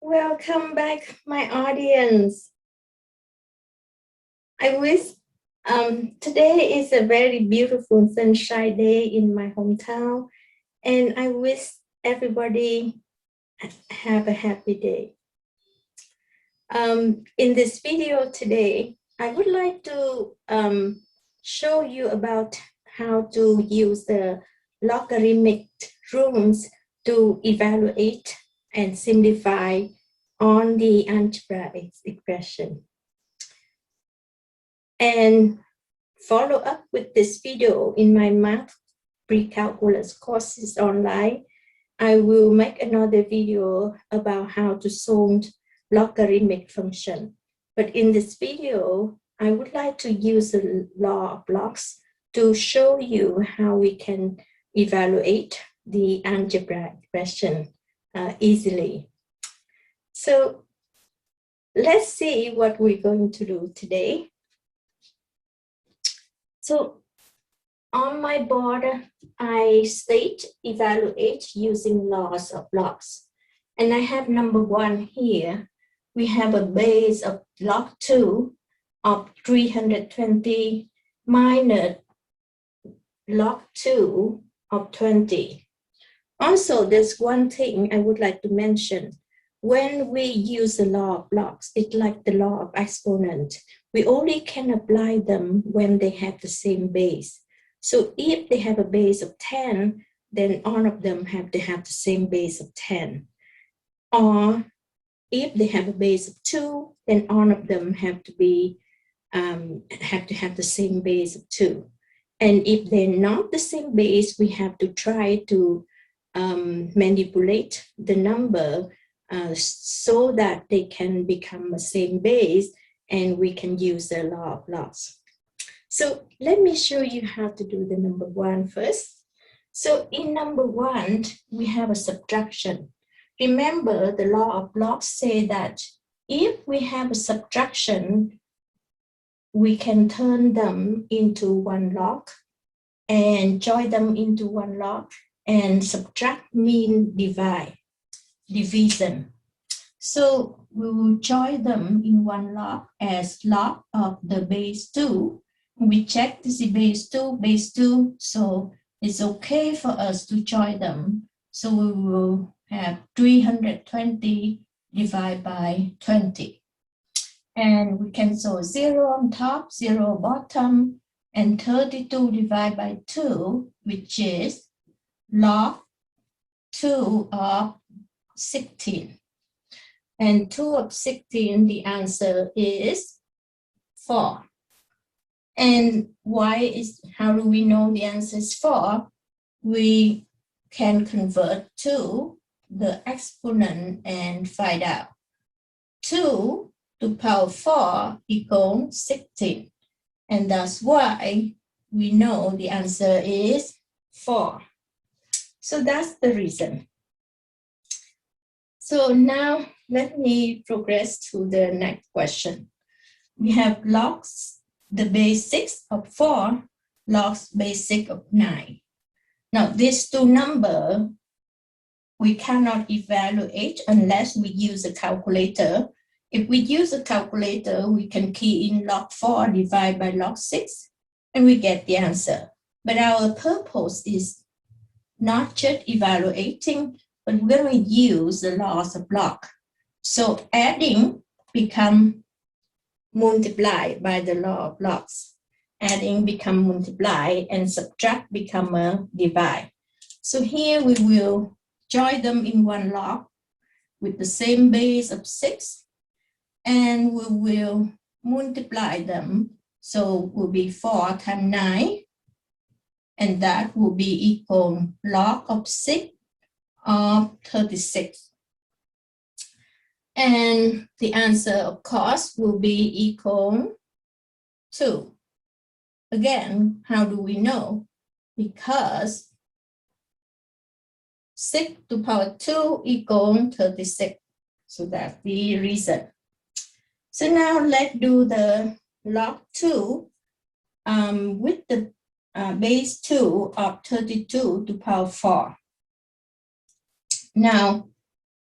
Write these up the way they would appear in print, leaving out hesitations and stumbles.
Welcome back, my audience. I wish today is a very beautiful sunshine day in my hometown, and I wish everybody have a happy day. In this video today, I would like to show you about how to use the logarithmic rules to evaluate and simplify on the algebraic expression. And follow up with this video in my math pre-calculus courses online. I will make another video about how to solve logarithmic function. But in this video, I would like to use the law of logs to show you how we can evaluate the algebraic expression easily. So let's see what we're going to do today. So on my board, I state evaluate using laws of logs. And I have number 1 here. We have a base of log 2 of 320 minus log 2 of 20. Also, there's one thing I would like to mention. When we use the law of logs, it's like the law of exponent. We only can apply them when they have the same base. So if they have a base of 10, then all of them have to have the same base of 10. Or if they have a base of 2, then all of them have to have the same base of 2. And if they're not the same base, we have to try to manipulate the number so that they can become the same base, and we can use the law of logs. So let me show you how to do the number 1 first. So in number 1, we have a subtraction. Remember, the law of logs say that if we have a subtraction, we can turn them into one log and join them into one log, and subtract means division. So we will join them in one log as log of the base 2. We check this is base 2, so it's okay for us to join them. So we will have 320 divided by 20. And we can show 0 on top, 0 bottom, and 32 divided by 2, which is log 2 of 16. And 2 of 16, the answer is 4. And how do we know the answer is 4? We can convert to the exponent and find out. 2 to the power 4 equals 16. And that's why we know the answer is 4. So that's the reason. So now let me progress to the next question. We have logs, the base 6 of 4, logs base 6 of 9. Now these two numbers, we cannot evaluate unless we use a calculator. If we use a calculator, we can key in log 4 divided by log 6, and we get the answer. But our purpose is not just evaluating, but we're going to use the laws of log. So adding become multiplied by the law of logs. Adding become multiply, and subtract become a divide. So here we will join them in one log with the same base of 6, and we will multiply them. So it will be 4 times 9, and that will be equal log of 6 of 36. And the answer, of course, will be equal to. Again, how do we know? Because 6 to the power 2 equals 36. So that's the reason. So now let's do the log 2 with the base 2 of 32 to the power 4. Now,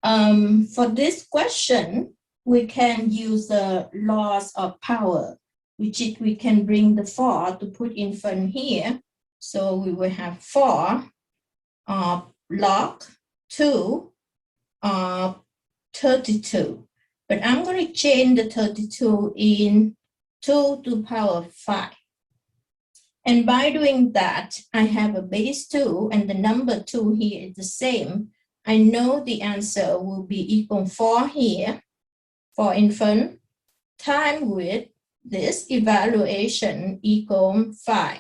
For this question, we can use the laws of power, which is we can bring the 4 to put in front here. So we will have 4 log 2 32. But I'm going to change the 32 in 2 to the power 5. And by doing that, I have a base 2 and the number 2 here is the same. I know the answer will be equal 4 here, 4 in front, time with this evaluation equal 5.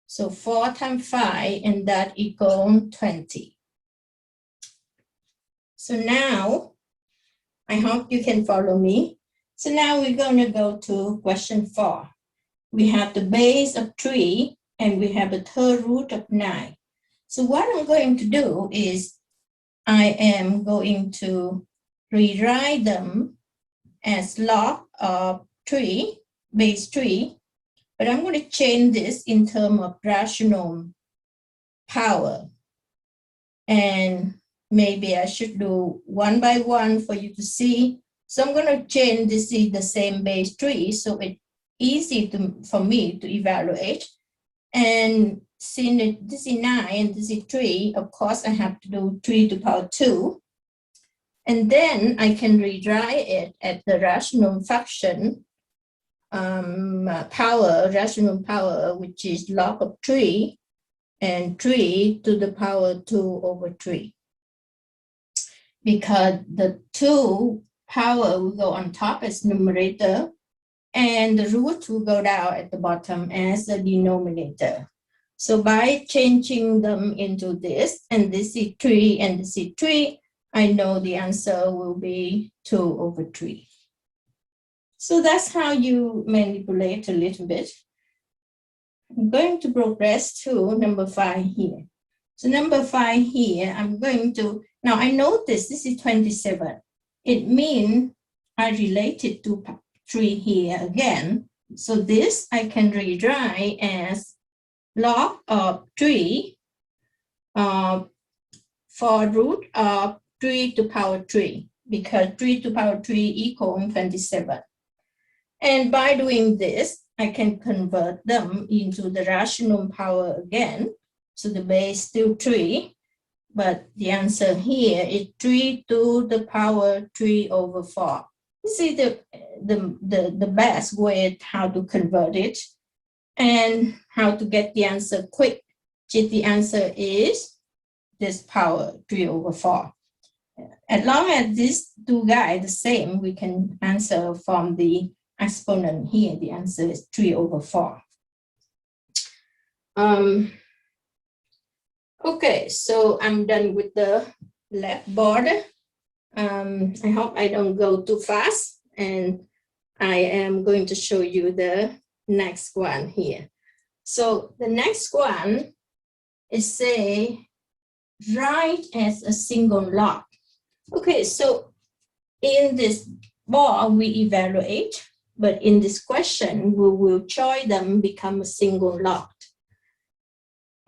So 4 times 5, and that equals 20. So now, I hope you can follow me. So now we're going to go to question 4. We have the base of 3, and we have the third root of 9. So what I'm going to do is, I am going to rewrite them as log of 3, base 3, but I'm going to change this in terms of rational power. And maybe I should do one by one for you to see. So I'm going to change this is the same base 3, so it's easy for me to evaluate. And since this is 9 and this is 3, of course I have to do 3 to the power 2. And then I can rewrite it at the rational function rational power, which is log of 3 and 3 to the power 2 over 3. Because the 2 power will go on top as numerator, and the root will go down at the bottom as the denominator. So by changing them into this, and this is 3 and this is 3, I know the answer will be 2 over 3. So that's how you manipulate a little bit. I'm going to progress to number 5 here. So number 5 here, I'm going to, now I notice this is 27. It means I related to 3 here again. So this I can rewrite as log of 3 for root of 3 to the power 3, because 3 to the power 3 equals 27. And by doing this, I can convert them into the rational power again. So the base still 3, but the answer here is 3 to the power 3 over 4. This is the best way how to convert it and how to get the answer quick. The answer is this power 3 over 4. As long as these two guys are the same, we can answer from the exponent here. The answer is 3 over 4. Okay, so I'm done with the left border. I hope I don't go too fast, and I am going to show you the next one here. So the next one is say write as a single log. Okay, so in this board we evaluate, but in this question we will try them become a single log.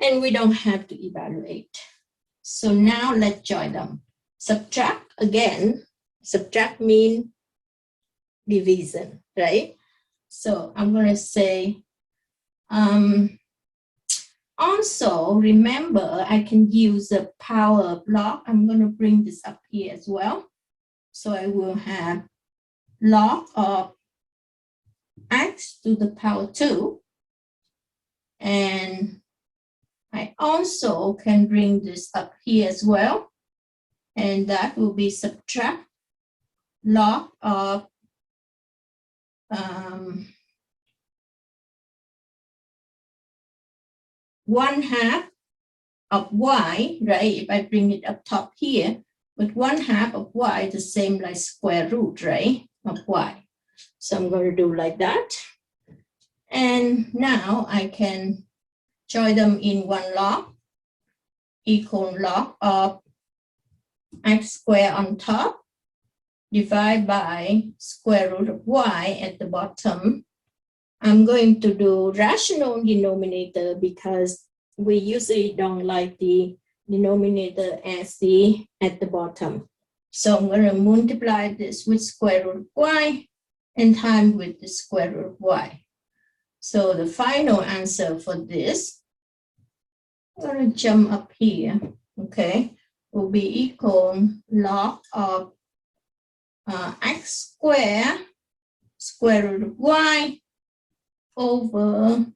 And we don't have to evaluate. So now let's join them. Subtract again. Subtract means division, right? So I'm going to say, also remember I can use the power block. I'm going to bring this up here as well. So I will have log of x to the power 2. And I also can bring this up here as well. And that will be subtract log of 1/2 of y, right? If I bring it up top here, but 1/2 of y is the same like square root, right, of y. So I'm going to do like that. And now I can join them in one log, equal log of x squared on top, divide by square root of y at the bottom. I'm going to do rational denominator because we usually don't like the denominator as at the bottom. So I'm going to multiply this with square root of y and time with the square root of y. So the final answer for this, I'm going to jump up here, okay, will be equal log of x squared square root of y over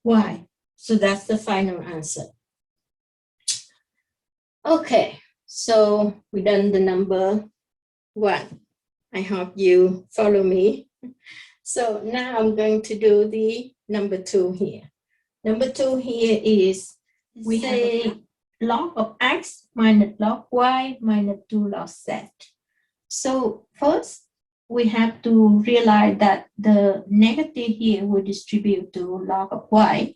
y. So that's the final answer. Okay, so we done the number 1. I hope you follow me. So now I'm going to do the number 2 here. Number 2 here is, we say log of x minus log y minus 2 log z. So first, we have to realize that the negative here will distribute to log of y,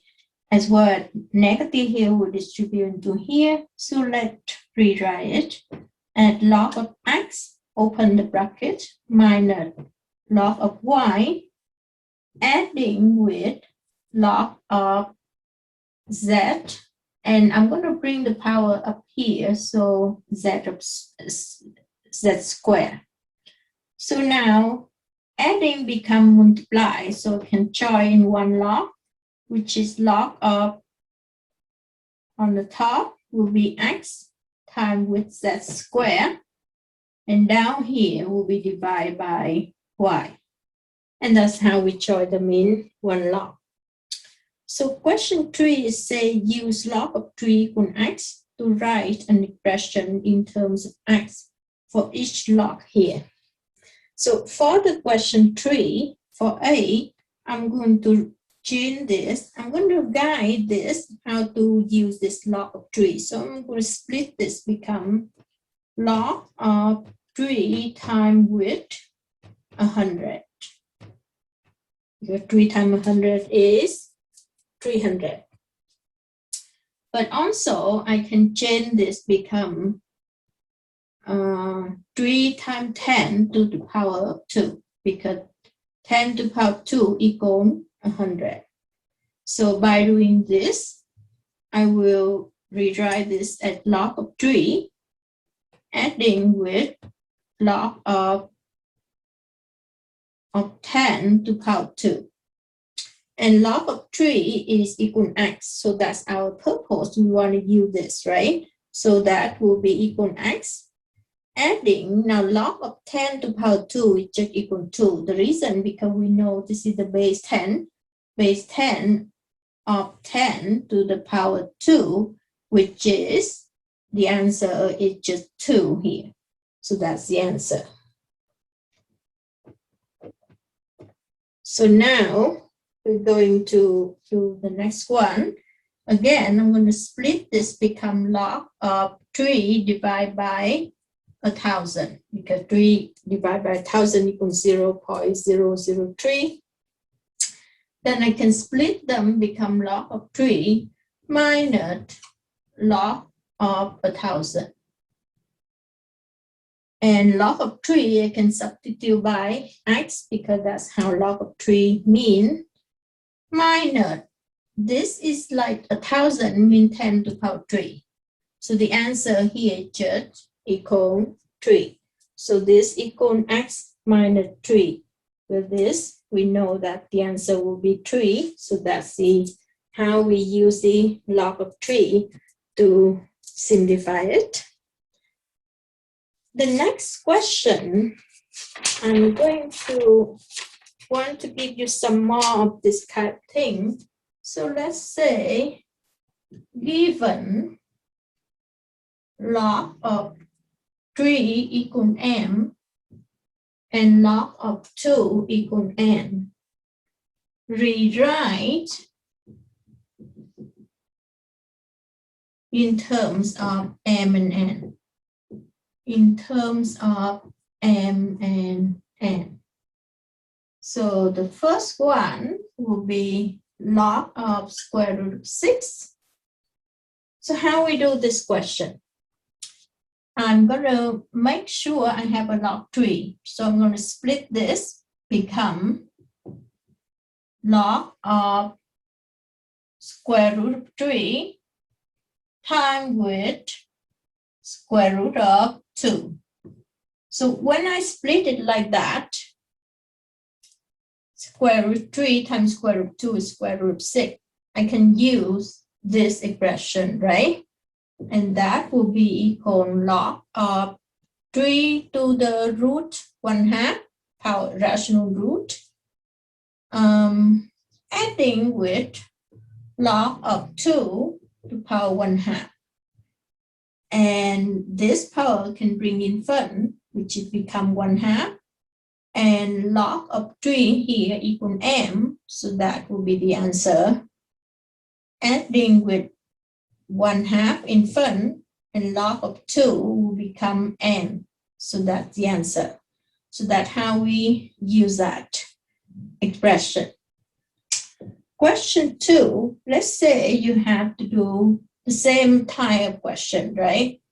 as well as negative here will distribute to here. So let's rewrite it. At log of x, open the bracket, minus log of y, adding with log of z, and I'm going to bring the power up here, so z squared. So now adding become multiply, so we can join one log, which is log of, on the top will be x times with z squared, and down here will be divided by y. And that's how we join them in one log. So question 3 is say use log of 3 equal x to write an expression in terms of x for each log here. So for the question 3, for A, I'm going to change this. I'm going to guide this, how to use this log of 3. So I'm going to split this, become log of 3 times with 100. Because 3 times 100 is 300. But also I can change this, become 3 times 10 to the power of 2, because 10 to the power of 2 equals 100. So by doing this, I will rewrite this as log of 3, adding with log of 10 to the power of 2. And log of 3 is equal to x. So that's our purpose. We want to use this, right? So that will be equal to x. Adding, now log of 10 to the power of 2 is just equal to 2. The reason, because we know this is the base 10. Base 10 of 10 to the power of 2, which is, the answer is just 2 here. So that's the answer. So now we're going to do the next one. Again, I'm going to split this, become log of 3 divided by 1,000, because 3 divided by 1,000 equals 0.003. Then I can split them, become log of 3 minus log of 1,000. And log of 3, I can substitute by x, because that's how log of 3 mean, minus, this is like 1,000 mean 10 to the power 3. So the answer here just equal 3. So this equal x minus 3. With this, we know that the answer will be 3. So that's the how we use the log of 3 to simplify it. The next question, I'm going to want to give you some more of this kind of thing. So let's say, given log of 3 equal m and log of 2 equal n, rewrite in terms of m and n. In terms of m and n. So the first one will be log of square root of 6. So how we do this question? I'm going to make sure I have a log 3. So I'm going to split this, become log of square root of 3 times with square root of 2. So when I split it like that, square root 3 times square root 2 is square root 6. I can use this expression, right? And that will be equal log of 3 to the root 1/2 power rational root, adding with log of 2 to power 1/2. And this power can bring in front, which is become 1/2. And log of 3 here equal m, so that will be the answer. Adding with 1/2 in front, and log of 2 will become n. So that's the answer. So that's how we use that expression. Question 2, let's say you have to do the same type of question, right?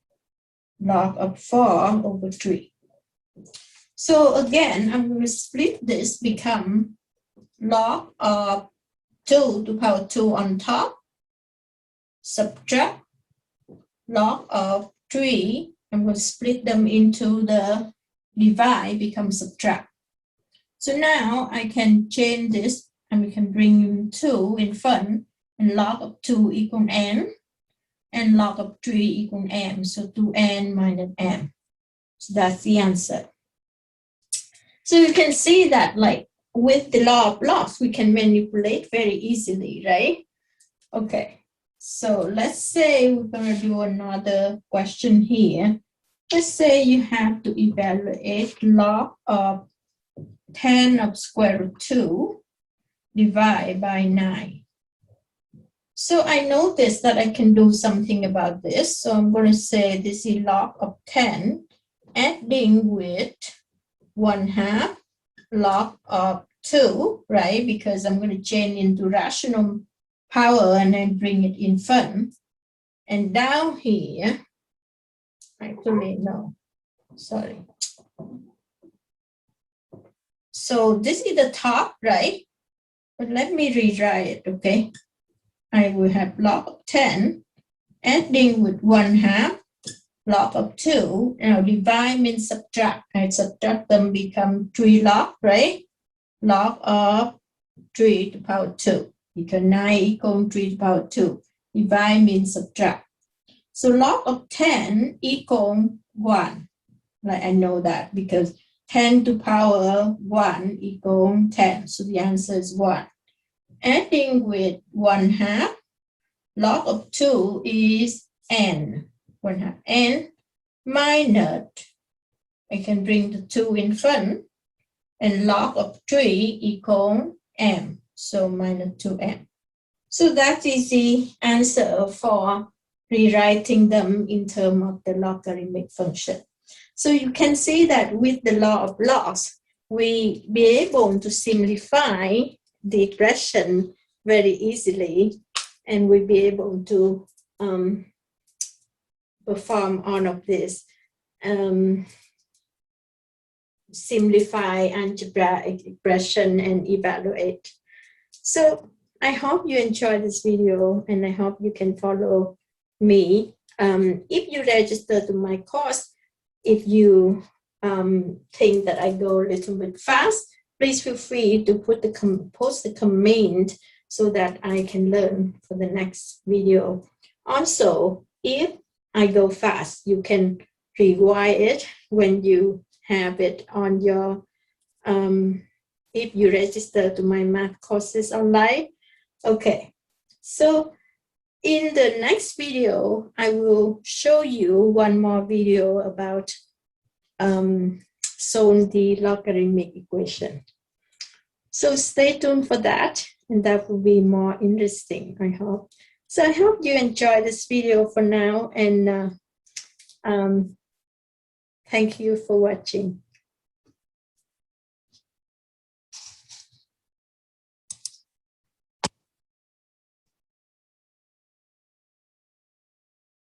Log of 4 over 3. So again, I'm going to split this, become log of 2 to power 2 on top, subtract log of 3. I'm going to split them into the divide, become subtract. So now I can change this, and we can bring 2 in front, and log of 2 equal n, and log of 3 equal m. So 2n minus m. So that's the answer. So you can see that, like, with the law of logs, we can manipulate very easily, right? Okay, so let's say we're going to do another question here. Let's say you have to evaluate log of 10 of square root 2 divided by 9. So I noticed that I can do something about this. So I'm going to say this is log of 10, adding with 1/2 log of 2, right? Because I'm going to change into rational power and then bring it in front. And down here, actually, no, sorry. So this is the top, right? But let me rewrite it, okay? I will have log of 10, adding with 1/2 log of 2. Now divide means subtract. I subtract them, become 3 log, right? Log of 3 to power 2. Because 9 equals 3 to power 2. Divide means subtract. So log of 10 equals 1. Like I know that because 10 to power 1 equals 10. So the answer is 1. Adding with 1/2 log of 2 is n. 1/2 n minus, I can bring the 2 in front, and log of 3 equals m. So minus 2m. So that is the answer for rewriting them in terms of the logarithmic function. So you can see that with the law of logs, we be able to simplify the expression very easily, and we'll be able to perform all of this, simplify algebraic expression and evaluate. So I hope you enjoyed this video, and I hope you can follow me. If you register to my course, if you think that I go a little bit fast, please feel free to post a comment so that I can learn for the next video. Also, if I go fast, you can rewind it when you have it on your, if you register to my math courses online. Okay, so in the next video, I will show you one more video about solving the logarithmic equation. So stay tuned for that, and that will be more interesting, I hope. So I hope you enjoy this video for now, and thank you for watching.